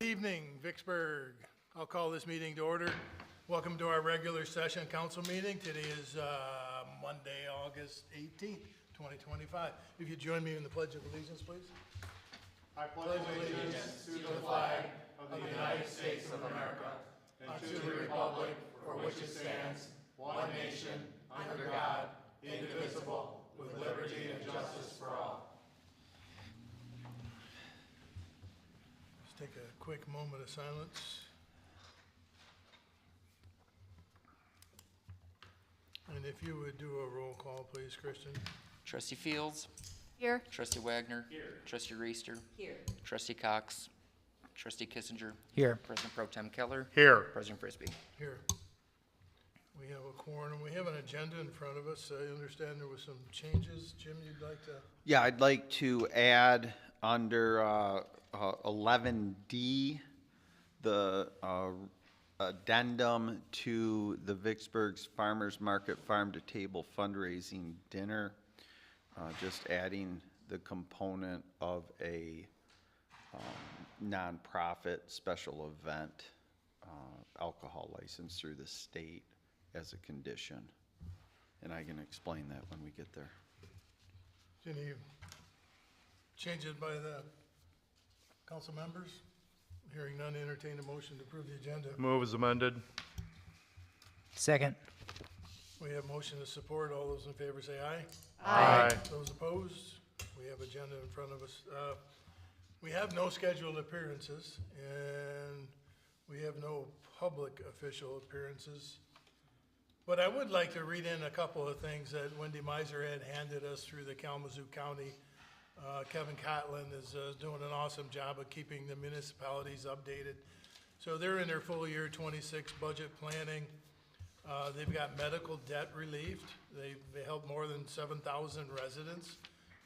Good evening, Vicksburg. I'll call this meeting to order. Welcome to our regular session council meeting. Today is Monday, August 18th, 2025. If you join me in the Pledge of Allegiance, please. I pledge allegiance to the flag of the United States of America and to the republic for which it stands, one nation, under God, indivisible, with liberty and justice for all. Take a quick moment of silence. And if you would do a roll call, please, Christian. Trustee Fields. Here. Trustee Wagner. Here. Trustee Reister. Here. Trustee Cox. Trustee Kissinger. Here. President Pro Tem Keller. Here. President Frisbee. Here. We have a quorum. We have an agenda in front of us. I understand there was some changes. Jim, you'd like to? Yeah, I'd like to add under 11D, the addendum to the Vicksburg's Farmers Market Farm to Table fundraising dinner, just adding the component of a nonprofit special event alcohol license through the state as a condition. And I can explain that when we get there. Any changes by the council members? Hearing none, entertain a motion to approve the agenda. Move as amended. Second. We have motion to support. All those in favor say aye. Aye. Those opposed? We have agenda in front of us. We have no scheduled appearances, and we have no public official appearances. But I would like to read in a couple of things that Wendy Miser had handed us through the Kalamazoo County. Kevin Cotlin is doing an awesome job of keeping the municipalities updated. So they're in their full year 26 budget planning. They've got medical debt relieved. They helped more than 7,000 residents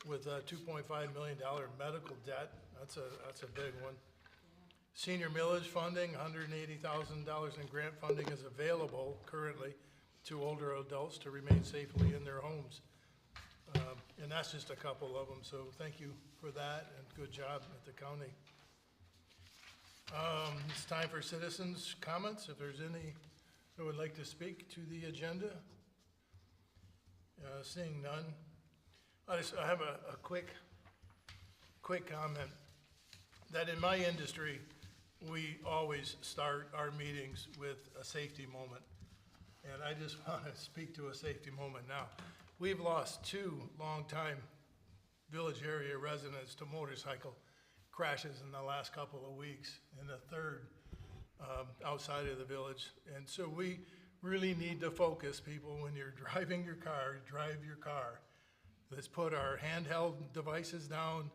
with a $2.5 million medical debt. That's a big one. Senior millage funding, $180,000 in grant funding is available currently to older adults to remain safely in their homes. And that's just a couple of them, so thank you for that, and good job at the county. It's time for citizens' comments, if there's any that would like to speak to the agenda. Seeing none. I have a quick comment, that in my industry, we always start our meetings with a safety moment. And I just want to speak to a safety moment now. We've lost 2 longtime village area residents to motorcycle crashes in the last couple of weeks, and a third outside of the village. And so we really need to focus, people, when you're driving your car, drive your car. Let's put our handheld devices down.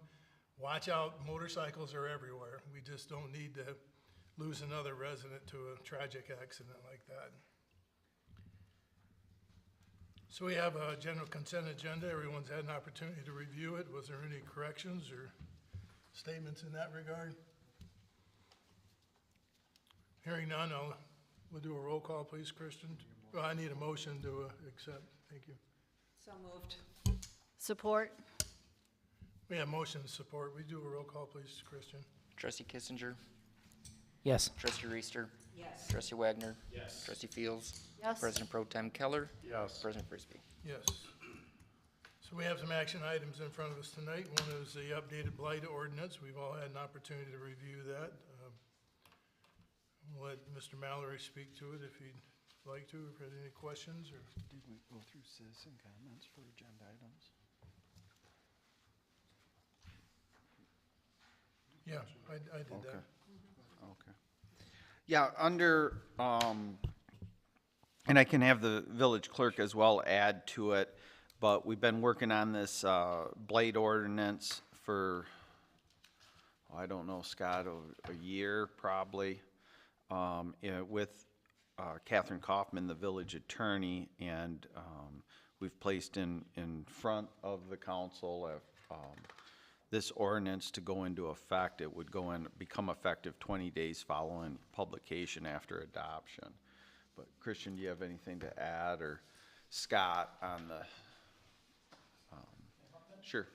Watch out, motorcycles are everywhere. We just don't need to lose another resident to a tragic accident like that. So we have a general consent agenda. Everyone's had an opportunity to review it. Was there any corrections or statements in that regard? Hearing none, we'll do a roll call, please, Christian. Well, I need a motion to accept. Thank you. So moved. Support. We have motion and support. We do a roll call, please, Christian. Trustee Kissinger. Yes. Trustee Reister. Yes. Trustee Wagner. Yes. Trustee Fields. Yes. President Pro Tem Keller. Yes. President Frisbee. Yes. So we have some action items in front of us tonight. One is the updated blight ordinance. We've all had an opportunity to review that. We'll let Mr. Mallory speak to it if he'd like to, if you had any questions or. Did we go through citizen comments for agenda items? Yeah, I did that. Okay. Yeah, under, and I can have the village clerk as well add to it, but we've been working on this blight ordinance for, I don't know, Scott, a year probably, with Catherine Kaufman, the village attorney, and we've placed in front of the council this ordinance to go into effect. It would become effective 20 days following publication after adoption. But Christian, do you have anything to add, or Scott on the? Sure.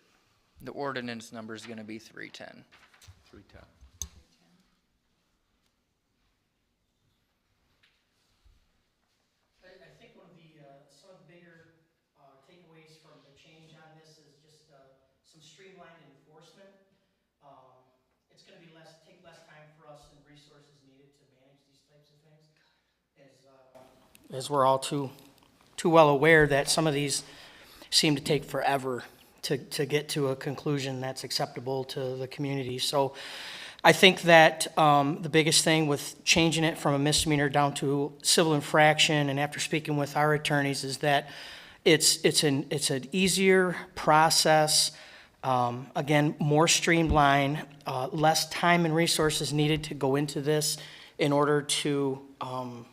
The ordinance number is going to be 310. 310. change on this is just some streamlined enforcement. It's gonna be take less time for us and resources needed to manage these types of things. As we're all too well aware that some of these seem to take forever to get to a conclusion that's acceptable to the community. So I think that the biggest thing with changing it from a misdemeanor down to civil infraction, and after speaking with our attorneys, is that it's an easier process. Again, more streamlined, less time and resources needed to go into this in order to, I'll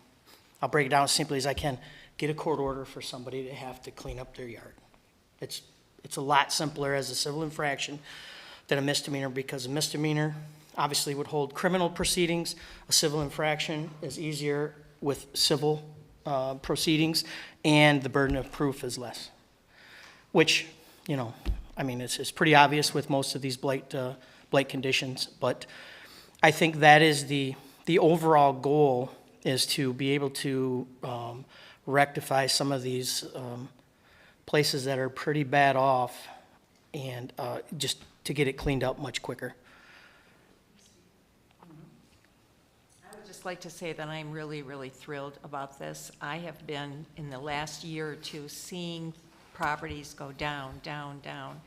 break it down as simply as I can, get a court order for somebody to have to clean up their yard. It's a lot simpler as a civil infraction than a misdemeanor, because a misdemeanor obviously would hold criminal proceedings. A civil infraction is easier with civil proceedings, and the burden of proof is less. Which, you know, I mean, it's pretty obvious with most of these blight conditions, but I think that is the overall goal, is to be able to rectify some of these places that are pretty bad off, and just to get it cleaned up much quicker. I would just like to say that I'm really, really thrilled about this. I have been, in the last year or two, seeing properties go down, down, down,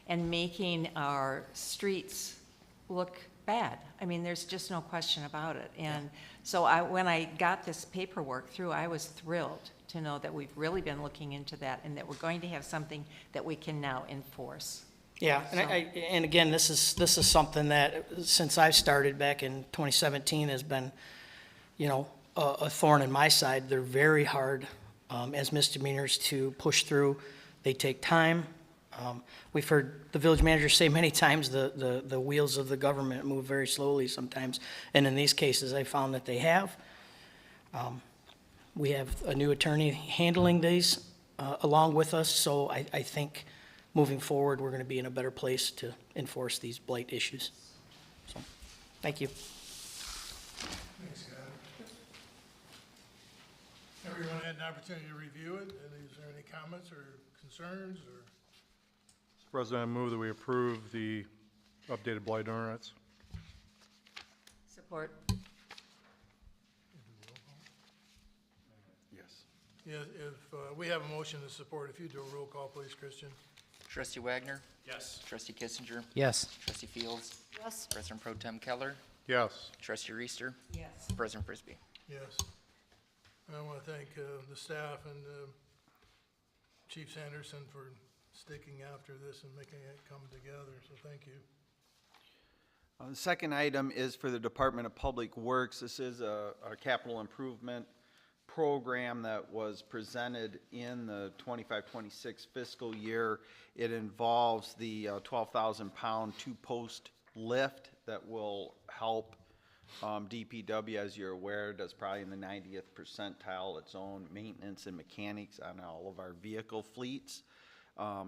and making our streets look bad. I mean, there's just no question about it. And so when I got this paperwork through, I was thrilled to know that we've really been looking into that, and that we're going to have something that we can now enforce. Yeah, and again, this is something that, since I started back in 2017, has been, you know, a thorn in my side. They're very hard as misdemeanors to push through. They take time. We've heard the village manager say many times the wheels of the government move very slowly sometimes, and in these cases, I found that they have. We have a new attorney handling these along with us, so I think moving forward, we're going to be in a better place to enforce these blight issues. So, thank you. Thanks, Scott. Everyone had an opportunity to review it, and is there any comments or concerns, or? Mr. President, I move that we approve the updated blight ordinance. Support. Yes. Yeah, if we have a motion to support, if you do a roll call, please, Christian. Trustee Wagner, Yes. Trustee Kissinger, Yes. Trustee Fields, Yes. President Pro Tem Keller, Yes. Trustee Reister, Yes. President Frisbee. Yes. And I want to thank the staff and Chief Sanderson for sticking after this and making it come together, so thank you. The second item is for the Department of Public Works. This is a capital improvement program that was presented in the 25-26 fiscal year. It involves the 12,000-pound two-post lift that will help DPW, as you're aware, does probably in the 90th percentile its own maintenance and mechanics on all of our vehicle fleets.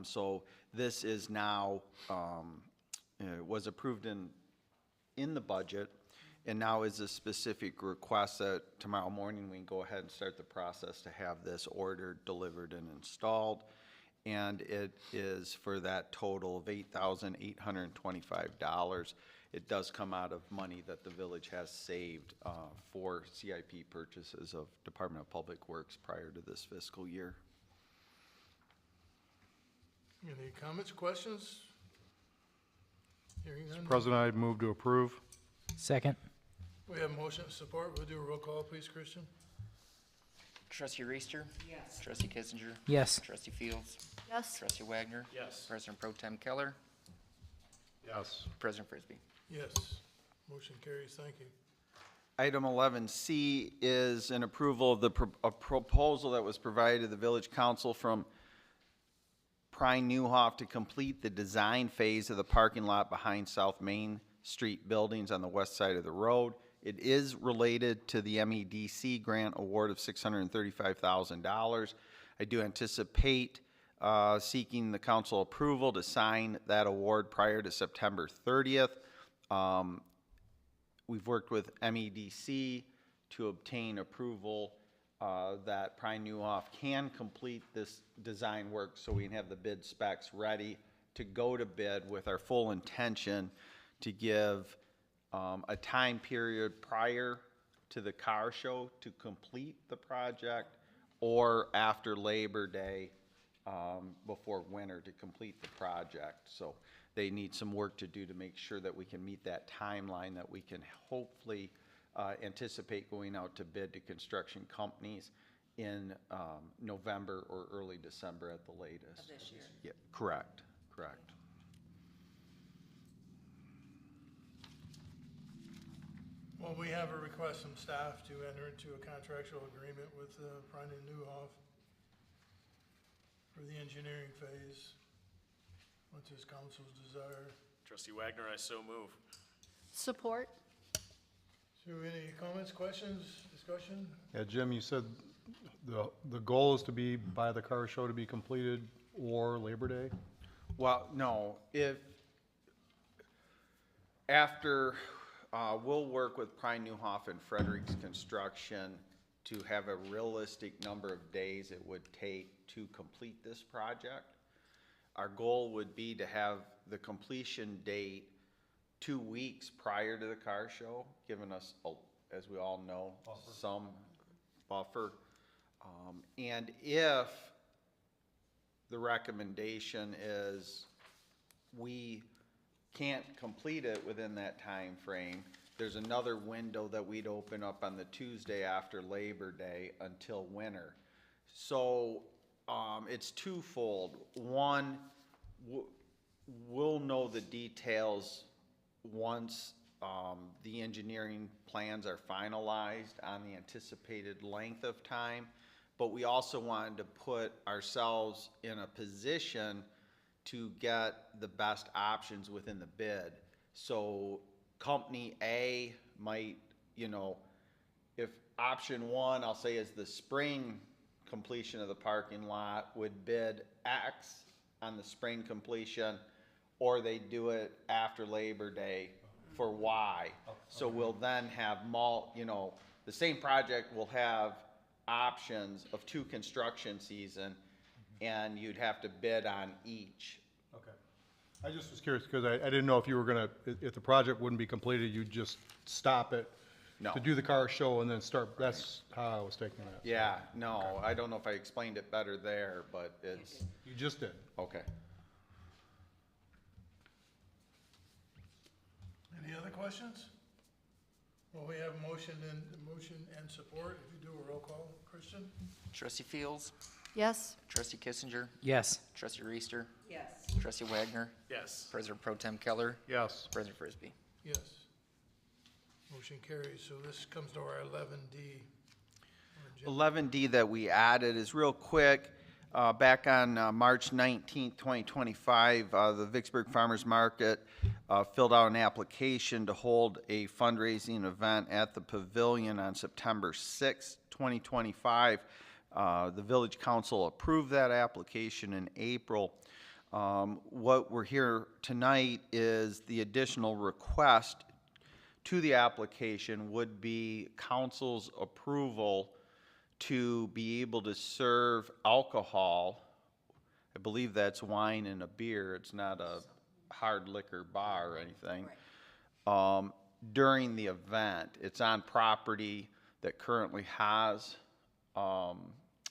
So this is now, was approved in the budget, and now is a specific request that tomorrow morning we can go ahead and start the process to have this ordered, delivered, and installed. And it is for that total of $8,825. It does come out of money that the village has saved for CIP purchases of Department of Public Works prior to this fiscal year. Any comments, questions? Hearing none. Mr. President, I move to approve. Second. We have a motion to support. We'll do a roll call, please, Christian. Trustee Reister, Yes. Trustee Kissinger, Yes. Trustee Fields, Yes. Trustee Wagner, Yes. President Pro Tem Keller, Yes. President Frisbee. Yes. Motion carries. Thank you. Item 11C is an approval of a proposal that was provided to the village council from Prine Newhoff to complete the design phase of the parking lot behind South Main Street buildings on the west side of the road. It is related to the MEDC grant award of $635,000. I do anticipate seeking the council approval to sign that award prior to September 30th. We've worked with MEDC to obtain approval. that Prime Newhoff can complete this design work so we can have the bid specs ready to go to bid, with our full intention to give a time period prior to the car show to complete the project, or after Labor Day, before winter to complete the project. So they need some work to do to make sure that we can meet that timeline, that we can hopefully anticipate going out to bid to construction companies in November or early December at the latest. Of this year. Yeah, correct, correct. Well, we have a request from staff to enter into a contractual agreement with Prine and Newhoff for the engineering phase. What's his council's desire? Trustee Wagner, I so move. Support. So any comments, questions, discussion? Yeah, Jim, you said the goal is to be, by the car show to be completed or Labor Day? Well, no, if, after, we'll work with Prine Newhoff and Frederick's Construction to have a realistic number of days it would take to complete this project. Our goal would be to have the completion date 2 weeks prior to the car show, giving us, as we all know, some buffer. And if the recommendation is we can't complete it within that time frame, there's another window that we'd open up on the Tuesday after Labor Day until winter. So it's twofold. One, we'll know the details once the engineering plans are finalized on the anticipated length of time, but we also wanted to put ourselves in a position to get the best options within the bid. So company A might, you know, if option one, I'll say, is the spring completion of the parking lot, would bid X on the spring completion, or they do it after Labor Day for Y. So we'll then have the same project will have options of 2 construction season, and you'd have to bid on each. Okay. I just was curious, because I didn't know if you were gonna, if the project wouldn't be completed, you'd just stop it No. to do the car show and then start, that's how I was taking that. Yeah, no, I don't know if I explained it better there, but it's, You just did. okay. Any other questions? Well, we have motion and support. If you do a roll call, Christian? Trustee Fields, Yes. Trustee Kissinger, Yes. Trustee Reister, Yes. Trustee Wagner, Yes. President Pro Tem Keller, Yes. President Frisbee. Yes. Motion carries. So this comes to our 11D. 11D that we added is real quick. Back on March 19th, 2025, the Vicksburg Farmers Market filled out an application to hold a fundraising event at the Pavilion on September 6th, 2025. The Village Council approved that application in April. What we're here tonight is the additional request to the application would be council's approval to be able to serve alcohol. I believe that's wine and a beer. It's not a hard liquor bar or anything. During the event. It's on property that currently has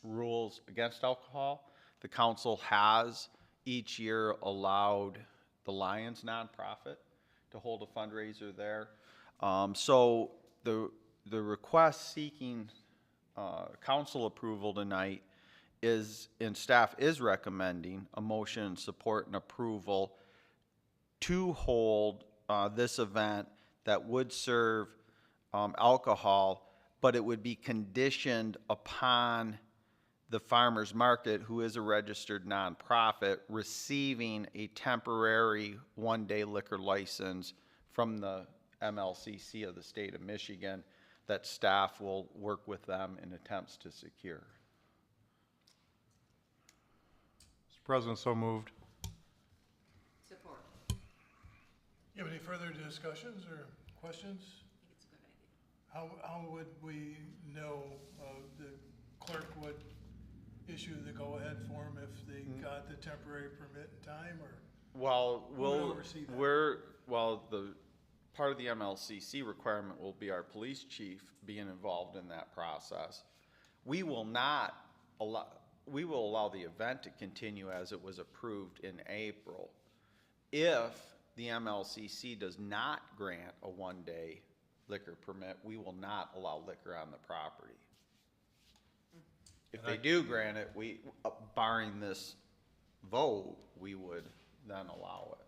rules against alcohol. The council has each year allowed the Lions nonprofit to hold a fundraiser there. So the request seeking council approval tonight is, and staff is recommending a motion, support, and approval to hold this event that would serve alcohol, but it would be conditioned upon the farmers market, who is a registered nonprofit, receiving a temporary one-day liquor license from the MLCC of the state of Michigan, that staff will work with them in attempts to secure. Mr. President, so moved. Support. You have any further discussions or questions? I think it's a good idea. How would we know, the clerk issue the go-ahead form if they got the temporary permit in time, or? Well, Who would oversee that? the part of the MLCC requirement will be our police chief being involved in that process. We will allow the event to continue as it was approved in April. If the MLCC does not grant a one-day liquor permit, we will not allow liquor on the property. If they do grant it, barring this vote, we would then allow it.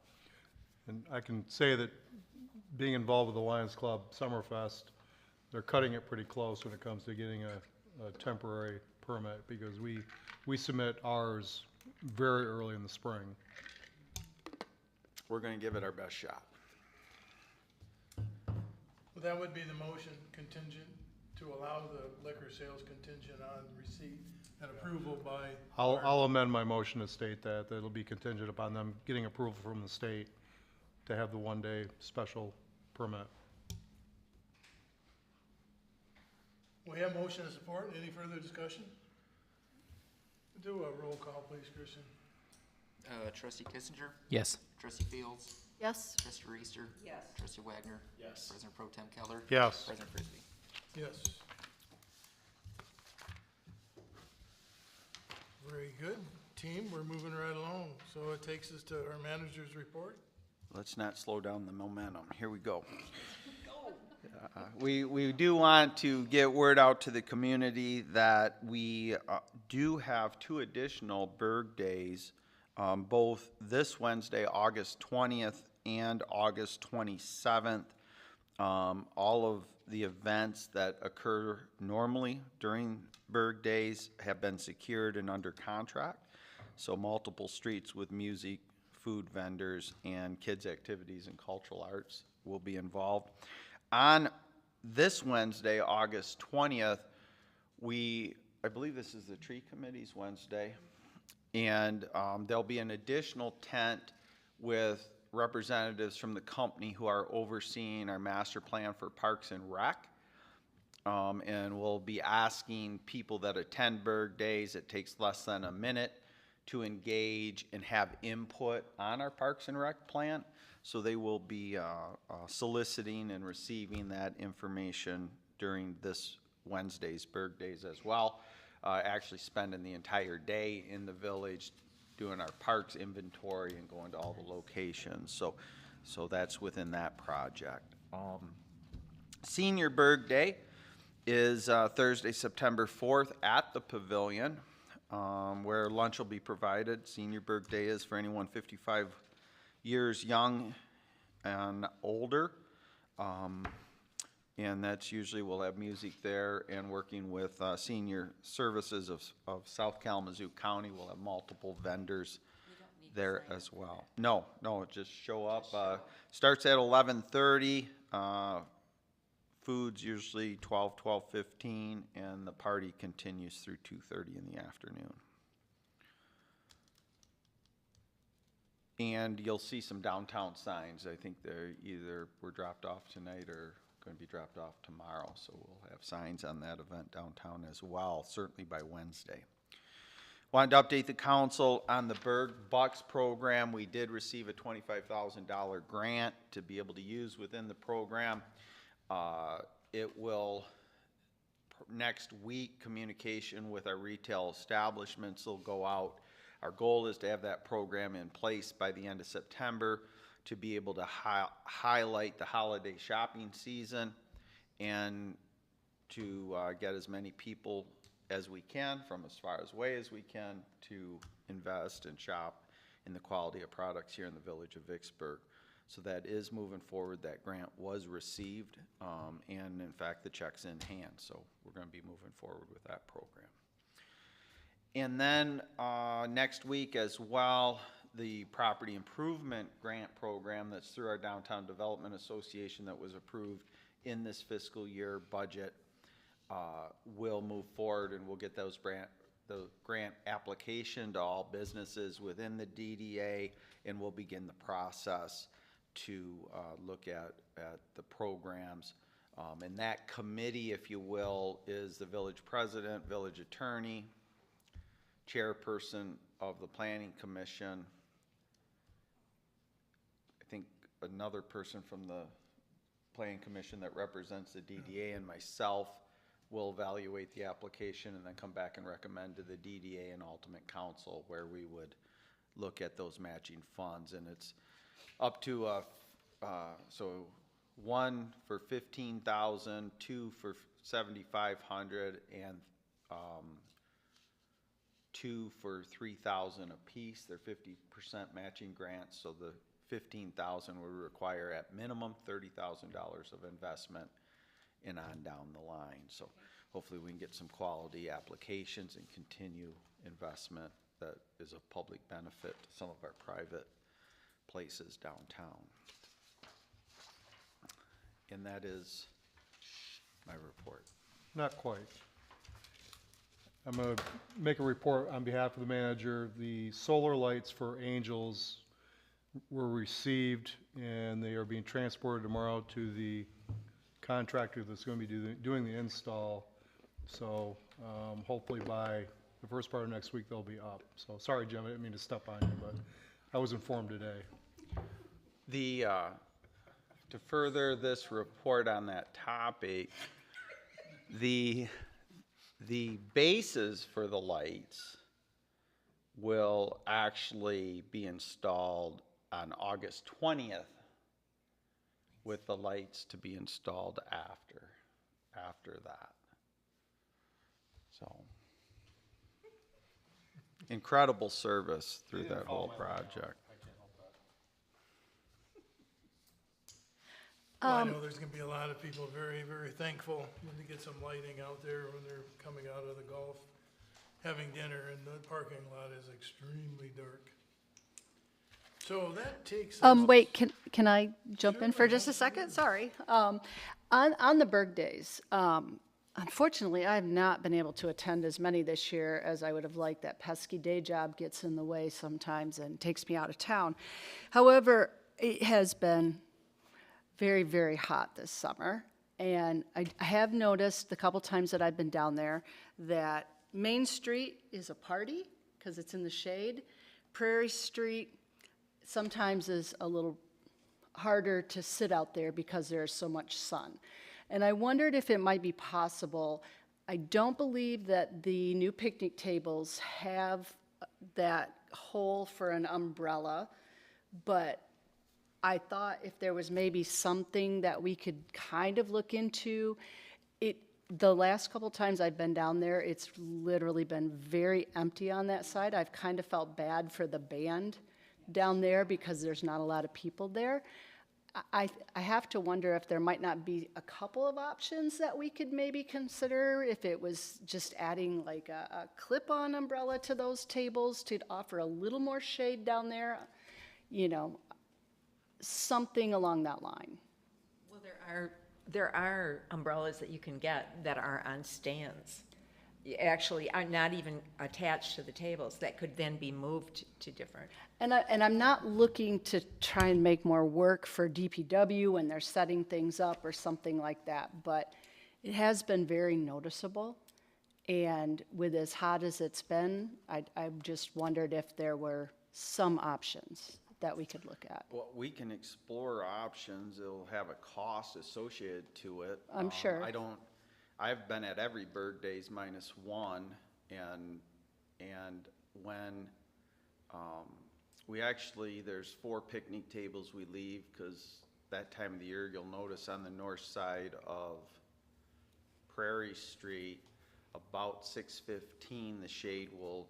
And I can say that being involved with the Lions Club Summerfest, they're cutting it pretty close when it comes to getting a temporary permit, because we submit ours very early in the spring. We're gonna give it our best shot. Well, that would be the motion contingent, to allow the liquor sales contingent on receipt and approval by. I'll amend my motion to state that it'll be contingent upon them getting approval from the state to have the one-day special permit. We have motion and support. Any further discussion? Do a roll call, please, Christian. Trustee Kissinger, Yes. Trustee Fields, Yes. Trustee Reister. Yes. Trustee Wagner. Yes. President Pro Tem Keller. Yes. President Frisbee. Yes. Very good. Team, we're moving right along. So it takes us to our manager's report. Let's not slow down the momentum. Here we go. We do want to get word out to the community that we do have 2 additional Berg Days, both this Wednesday, August 20th and August 27th. All of the events that occur normally during Berg Days have been secured and under contract. So multiple streets with music, food vendors, and kids' activities and cultural arts will be involved. On this Wednesday, August 20th, I believe this is the tree committee's Wednesday, and there'll be an additional tent with representatives from the company who are overseeing our master plan for Parks and Rec. And we'll be asking people that attend Berg Days, it takes less than a minute, to engage and have input on our Parks and Rec plan. So they will be soliciting and receiving that information during this Wednesday's Berg Days as well. Actually spending the entire day in the village doing our parks inventory and going to all the locations. So that's within that project. Senior Berg Day is Thursday, September 4th at the Pavilion, where lunch will be provided. Senior Berg Day is for anyone 55 years young and older. And that's usually, we'll have music there, and working with Senior Services of South Kalamazoo County, we'll have multiple vendors there as well. No, just show up. Starts at 11:30. Food's usually 12:15, and the party continues through 2:30 in the afternoon. And you'll see some downtown signs. I think they're either were dropped off tonight or going to be dropped off tomorrow. So we'll have signs on that event downtown as well, certainly by Wednesday. Wanted to update the council on the Berg Bucks program. We did receive a $25,000 grant to be able to use within the program. It will, next week, communication with our retail establishments will go out. Our goal is to have that program in place by the end of September to be able to highlight the holiday shopping season and to get as many people as we can from as far away as we can to invest and shop in the quality of products here in the village of Vicksburg. So that is moving forward. That grant was received, and in fact the check's in hand, so we're going to be moving forward with that program. And then next week as well, the property improvement grant program that's through our Downtown Development Association that was approved in this fiscal year budget will move forward, and we'll get the grant application to all businesses within the DDA, and we'll begin the process to look at the programs. And that committee, if you will, is the village president, village attorney, chairperson of the planning commission. I think another person from the planning commission that represents the DDA and myself will evaluate the application and then come back and recommend to the DDA and ultimate council where we would look at those matching funds. And it's up to, so one for 15,000, two for 7,500, and two for 3,000 apiece. They're 50% matching grants, so the 15,000 would require at minimum $30,000 of investment and on down the line. So hopefully we can get some quality applications and continue investment that is of public benefit to some of our private places downtown. And that is my report. Not quite. I'm going to make a report on behalf of the manager. The solar lights for Angels were received, and they are being transported tomorrow to the contractor that's going to be doing the install. So hopefully by the first part of next week, they'll be up. So sorry, Jim, I didn't mean to step on you, but I was informed today. The, to further this report on that topic, the bases for the lights will actually be installed on August 20th, with the lights to be installed after that. So, incredible service through that whole project. Well, I know there's gonna be a lot of people very, very thankful when they get some lighting out there when they're coming out of the golf, having dinner, and the parking lot is extremely dark. So that takes us. Wait, can I jump in for just a second? Sorry. On the Berg Days, unfortunately, I have not been able to attend as many this year as I would have liked. That pesky day job gets in the way sometimes and takes me out of town. However, it has been very, very hot this summer. And I have noticed the couple times that I've been down there that Main Street is a party because it's in the shade. Prairie Street sometimes is a little harder to sit out there because there's so much sun. And I wondered if it might be possible. I don't believe that the new picnic tables have that hole for an umbrella, but I thought if there was maybe something that we could kind of look into. The last couple times I've been down there, it's literally been very empty on that side. I've kind of felt bad for the band down there because there's not a lot of people there. I have to wonder if there might not be a couple of options that we could maybe consider, if it was just adding like a clip-on umbrella to those tables to offer a little more shade down there, you know, something along that line. Well, there are umbrellas that you can get that are on stands. Actually, are not even attached to the tables, that could then be moved to different. And I'm not looking to try and make more work for DPW when they're setting things up or something like that, but it has been very noticeable. And with as hot as it's been, I just wondered if there were some options that we could look at. Well, we can explore options. It'll have a cost associated to it. I'm sure. I've been at every Bird Days minus one, and when we actually, there's 4 picnic tables we leave, because that time of the year, you'll notice on the north side of Prairie Street, about 6:15, the shade will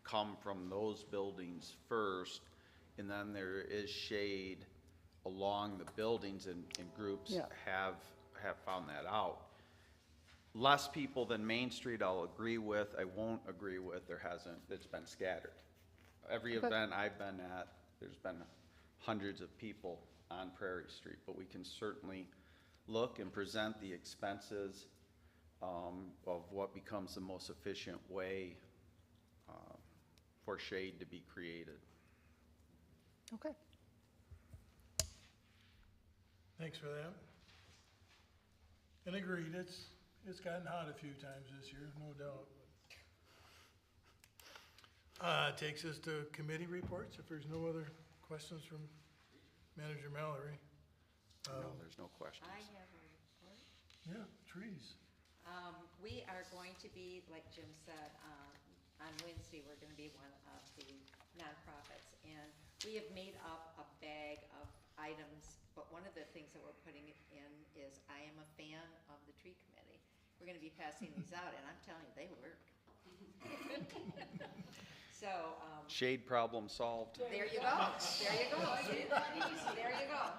come from those buildings first, and then there is shade along the buildings, and groups Yeah. have found that out. Less people than Main Street I'll agree with. I won't agree with, it's been scattered. Every Okay. event I've been at, there's been hundreds of people on Prairie Street, but we can certainly look and present the expenses of what becomes the most efficient way for shade to be created. Okay. Thanks for that. And agreed, it's gotten hot a few times this year, no doubt. Takes us to committee reports, if there's no other questions from Manager Mallory. No, there's no questions. I have a report. Yeah, trees. We are going to be, like Jim said, on Wednesday, we're gonna be one of the nonprofits. And we have made up a bag of items, but one of the things that we're putting in is I am a fan of the tree committee. We're gonna be passing these out, and I'm telling you, they work. So, Shade problem solved. there you go, there you go, see, there you go.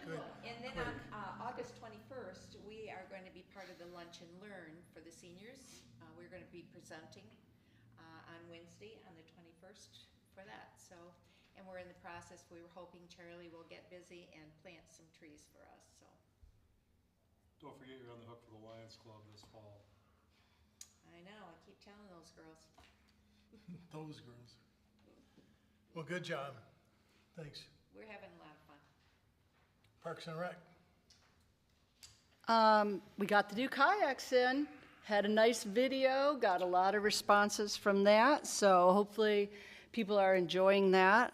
Good. And then on August 21st, we are going to be part of the Lunch and Learn for the seniors. We're going to be presenting on Wednesday, on the 21st, for that. So, and we're in the process, we were hoping Charlie will get busy and plant some trees for us, so. Don't forget you're on the hook for the Lions Club this fall. I know, I keep telling those girls. Those girls. Well, good job. Thanks. We're having a lot of fun. Parks and Rec. We got the new kayaks in, had a nice video, got a lot of responses from that, so hopefully people are enjoying that.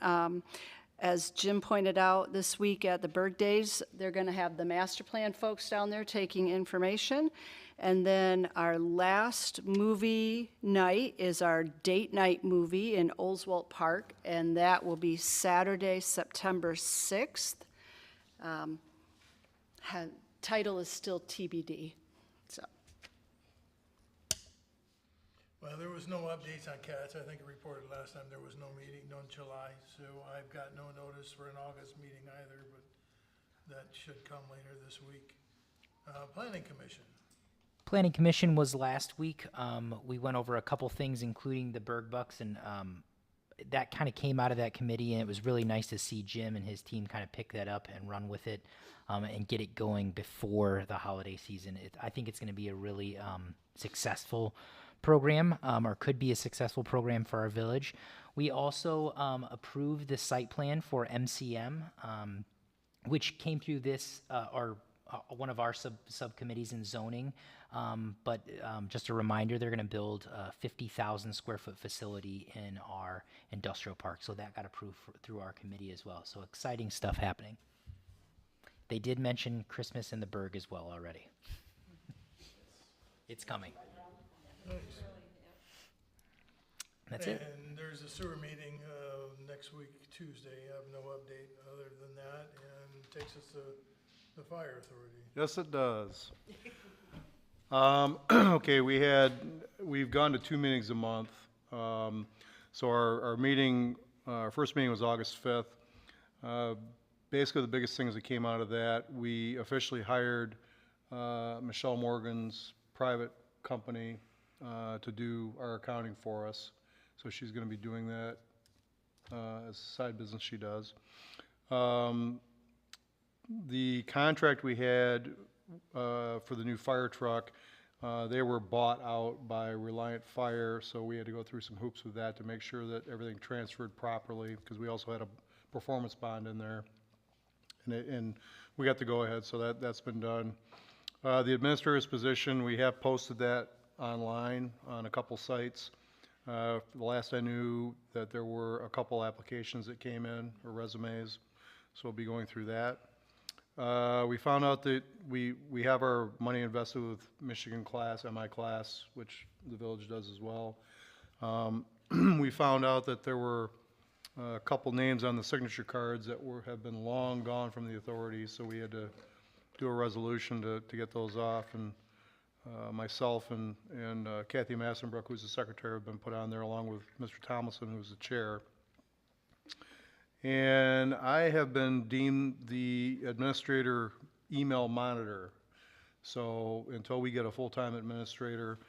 As Jim pointed out, this week at the Berg Days, they're gonna have the master plan folks down there taking information. And then our last movie night is our date night movie in Oldswalt Park, and that will be Saturday, September 6th. Title is still TBD, so. Well, there was no updates on cats. I think I reported last time there was no meeting, no July, so I've got no notice for an August meeting either, but that should come later this week. Planning Commission. Planning Commission was last week. We went over a couple things, including the Berg Bucks, and that kind of came out of that committee, and it was really nice to see Jim and his team kind of pick that up and run with it and get it going before the holiday season. I think it's going to be a really successful program, or could be a successful program for our village. We also approved the site plan for MCM, which came through this, one of our subcommittees in zoning. But just a reminder, they're going to build a 50,000 square foot facility in our industrial park. So that got approved through our committee as well. So exciting stuff happening. They did mention Christmas in the Berg as well already. It's coming. Nice. That's it. And there's a sewer meeting next week, Tuesday. I have no update other than that, and takes us to the Fire Authority. Yes, it does. Okay, we've gone to 2 meetings a month. So our meeting, our first meeting was August 5th. Basically, the biggest things that came out of that, we officially hired Michelle Morgan's private company to do our accounting for us. So she's going to be doing that as a side business she does. The contract we had for the new fire truck, they were bought out by Reliant Fire, so we had to go through some hoops with that to make sure that everything transferred properly, because we also had a performance bond in there. And we got the go-ahead, so that's been done. The administrator's position, we have posted that online on a couple sites. The last I knew that there were a couple applications that came in, or resumes, so we'll be going through that. We found out that we have our money invested with Michigan Class, MI Class, which the village does as well. We found out that there were a couple names on the signature cards that have been long gone from the authority, so we had to do a resolution to get those off, and myself and Kathy Massenbrook, who's the secretary, have been put on there along with Mr. Thomason, who's the chair. And I have been deemed the administrator email monitor. So until we get a full-time administrator,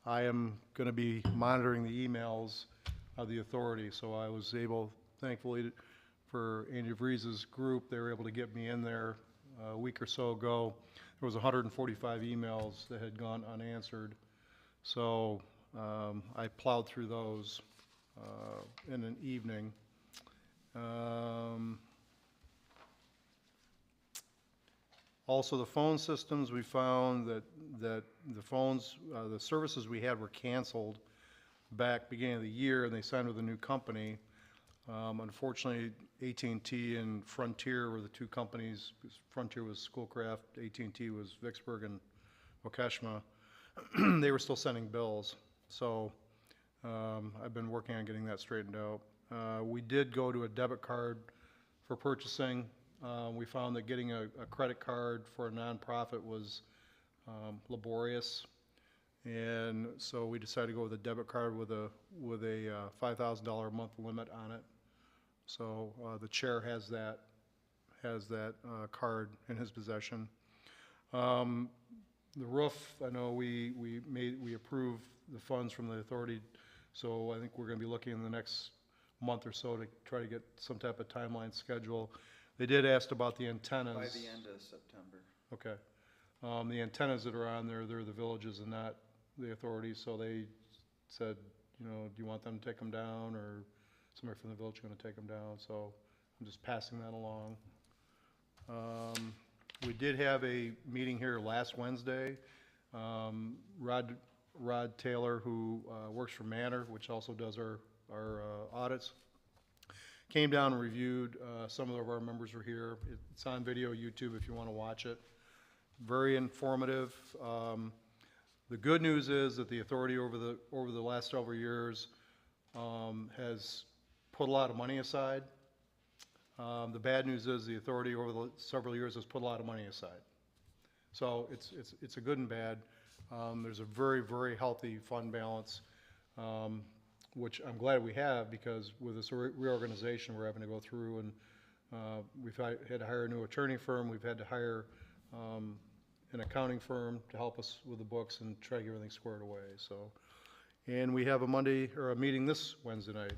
I am going to be monitoring the emails of the authority. So I was able, thankfully, for Andy DeVries's group, they were able to get me in there a week or so ago. There was 145 emails that had gone unanswered. So I plowed through those in an evening. Also, the phone systems, we found that the phones, the services we had were canceled back beginning of the year, and they signed with a new company. Unfortunately, AT&T and Frontier were the two companies. Frontier was Schoolcraft, AT&T was Vicksburg and Waukesha. They were still sending bills, so I've been working on getting that straightened out. We did go to a debit card for purchasing. We found that getting a credit card for a nonprofit was laborious, and so we decided to go with a debit card with a $5,000 a month limit on it. So the chair has that card in his possession. The roof, I know we approved the funds from the authority, so I think we're going to be looking in the next month or so to try to get some type of timeline schedule. They did ask about the antennas. By the end of September. Okay. The antennas that are on there, they're the villages and not the authority, so they said, you know, do you want them to take them down, or somebody from the village going to take them down? So I'm just passing that along. We did have a meeting here last Wednesday. Rod Taylor, who works for Manor, which also does our audits, came down and reviewed. Some of our members were here. It's on video, YouTube, if you want to watch it. Very informative. The good news is that the authority over the last several years has put a lot of money aside. The bad news is the authority over the several years has put a lot of money aside. So it's a good and bad. There's a very, very healthy fund balance, which I'm glad we have, because with this reorganization we're having to go through, and we've had to hire a new attorney firm. We've had to hire an accounting firm to help us with the books and try to get everything squared away. So, and we have a meeting this Wednesday night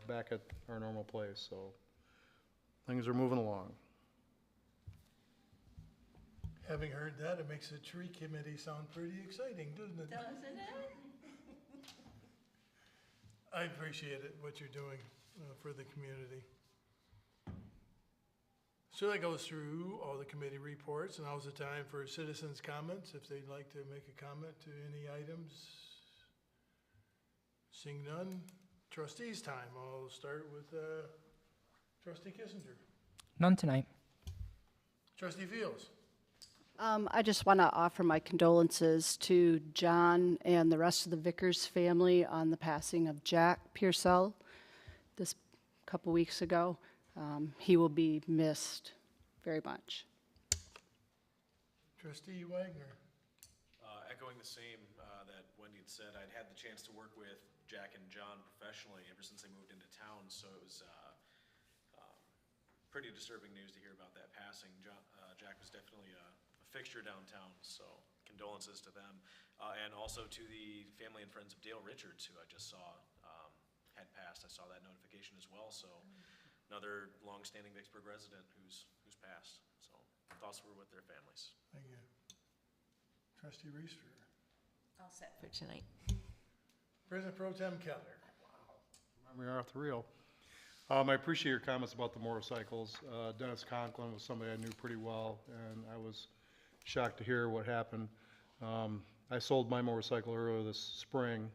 back at our normal place. So things are moving along. Having heard that, it makes the tree committee sound pretty exciting, doesn't it? Doesn't it? I appreciate it, what you're doing for the community. So that goes through all the committee reports, and now's the time for citizens' comments, if they'd like to make a comment to any items. Seeing none, trustees' time. I'll start with Trustee Kissinger. None tonight. Trustee Fields. I just want to offer my condolences to John and the rest of the Vickers family on the passing of Jack Pearsall this couple weeks ago. He will be missed very much. Trustee Wagner. Echoing the same that Wendy had said, I'd had the chance to work with Jack and John professionally ever since they moved into town, so it was pretty disturbing news to hear about that passing. Jack was definitely a fixture downtown, so condolences to them. And also to the family and friends of Dale Richards, who I just saw had passed. I saw that notification as well, so another long-standing Vicksburg resident who's passed. So thoughts were with their families. Thank you. Trustee Reister. All set for tonight. President Pro Tem Keller. We are off the reel. I appreciate your comments about the motorcycles. Dennis Conklin was somebody I knew pretty well, and I was shocked to hear what happened. I sold my motorcycle earlier this spring,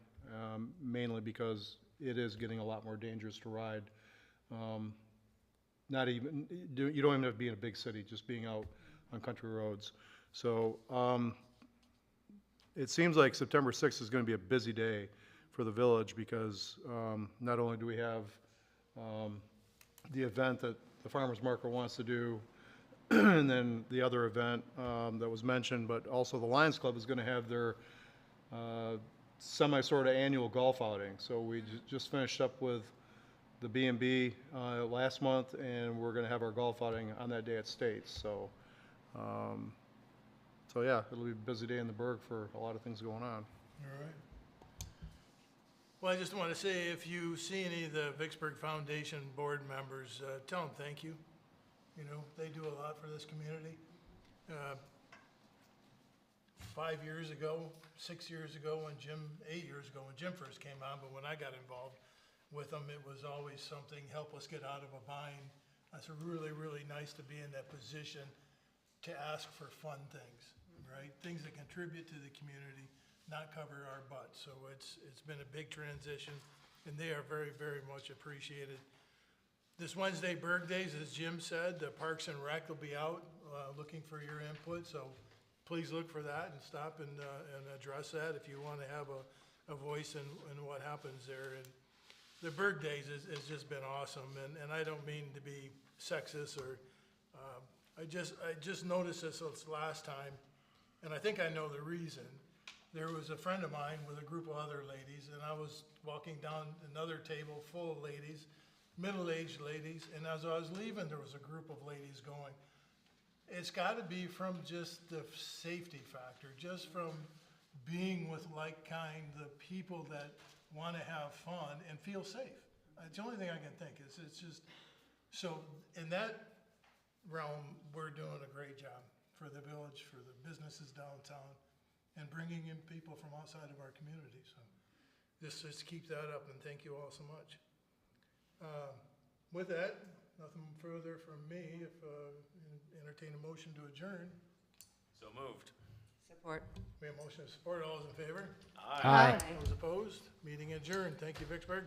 mainly because it is getting a lot more dangerous to ride. You don't even have to be in a big city, just being out on country roads. So it seems like September 6th is going to be a busy day for the village, because not only do we have the event that the farmers market wants to do, and then the other event that was mentioned, but also the Lions Club is going to have their sort of annual golf outing. So we just finished up with the B&B last month, and we're going to have our golf outing on that day at States. So, so yeah, it'll be a busy day in the Berg for a lot of things going on. All right. Well, I just want to say, if you see any of the Vicksburg Foundation board members, tell them thank you. You know, they do a lot for this community. 5 years ago, 6 years ago, 8 years ago, when Jim first came on, but when I got involved with them, it was always something, help us get out of a bind. It's really, really nice to be in that position to ask for fun things, right? Things that contribute to the community, not cover our butts. So it's been a big transition, and they are very, very much appreciated. This Wednesday, Berg Days, as Jim said, the Parks and Rec will be out, looking for your input, so please look for that and stop and address that if you want to have a voice in what happens there. And the Berg Days has just been awesome, and I don't mean to be sexist or, I just noticed this last time, and I think I know the reason. There was a friend of mine with a group of other ladies, and I was walking down another table full of ladies, middle-aged ladies, and as I was leaving, there was a group of ladies going. It's gotta be from just the safety factor, just from being with like-kind, the people that wanna have fun and feel safe. It's the only thing I can think, it's just, so in that realm, we're doing a great job for the village, for the businesses downtown, and bringing in people from outside of our community, so just keep that up, and thank you all so much. With that, nothing further from me, if, entertain a motion to adjourn. So moved. Support. We have motion of support, all those in favor? Aye. Those opposed? Meeting adjourned, thank you, Vicksburg.